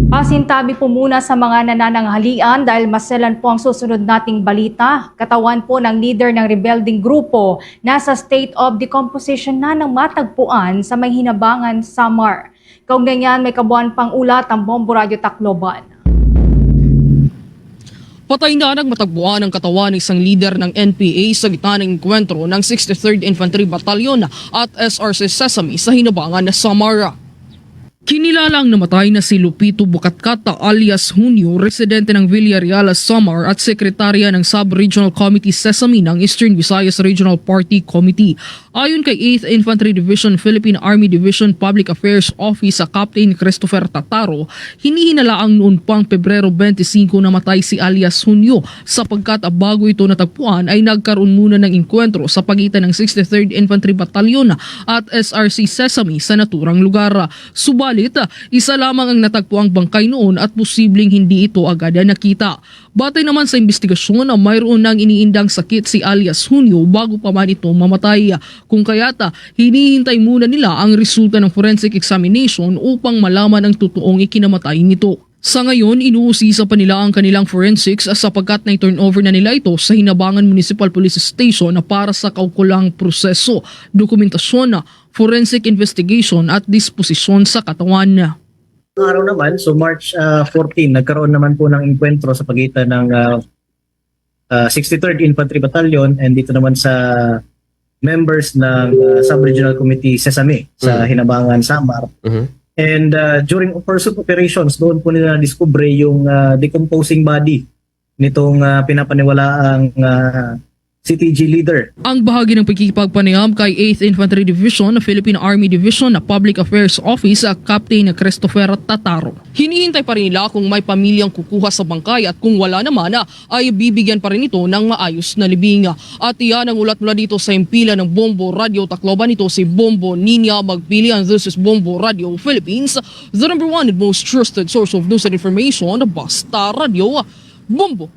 Pasintabi po muna sa mga nanananghalian dahil maselan po ang susunod nating balita. Katawan po ng leader ng rebelding grupo nasa state of decomposition na ng matagpuan sa may Hinabangan, Samar. Kaugnay niyan, may kabuuan pang ulat ang Bombo Radio Tacloban. Patay na matagpuan ang katawan ng isang leader ng NPA sa gitna ng enkwentro ng 63rd Infantry Battalion at SRC Sesame sa Hinabangan, Samar. Kinilalang namatay na si Lupito Bukatkata alias Junio, residente ng Villarreal, Samar at sekretarya ng Sub-Regional Committee Sesame ng Eastern Visayas Regional Party Committee. Ayon kay 8th Infantry Division Philippine Army Division Public Affairs Office sa Captain Christopher Tataro, hinihinalaang noon pang Pebrero 25 namatay si alias Junio sapagkat bago ito natagpuan ay nagkaroon muna ng enkwentro sa pagitan ng 63rd Infantry Battalion at SRC Sesame sa naturang lugar. Subalit, isa lamang ang natagpuang bangkay noon at posibleng hindi ito agad nakita. Batay naman sa investigasyon na mayroon nang iniindang sakit si alias Junio bago pa man ito mamatay. Kung kaya't hinihintay muna nila ang resulta ng forensic examination upang malaman ang totoong ikinamatay nito. Sa ngayon, inuusisa pa nila ang kanilang forensics sapagkat na-turnover na nila ito sa Hinabangan Municipal Police Station para sa kaukulang proseso, dokumentasyon, forensic investigation at disposisyon sa katawan. Araw naman, so March 14, nagkaroon naman po ng enkwentro sa pagitan ng 63rd Infantry Battalion and dito naman sa members ng Sub-Regional Committee Sesame sa Hinabangan, Samar. And during pursuit operations, doon po nila na-discover yung decomposing body nitong pinapaniwalaang CTG leader. Ang bahagi ng pagkikipagpanayam kay 8th Infantry Division na Philippine Army Division na Public Affairs Office Captain Christopher Tataro. Hinihintay pa rin nila kung may pamilyang kukuha sa bangkay at kung wala naman ay bibigyan pa rin ito ng maayos na libing. At iyan ang ulat mula dito sa impila ng Bombo Radio Tacloban. Ito si Bombo Ninya Magpili and this is Bombo Radio Philippines, the #1 and most trusted source of news and information, Basta Radio, Bombo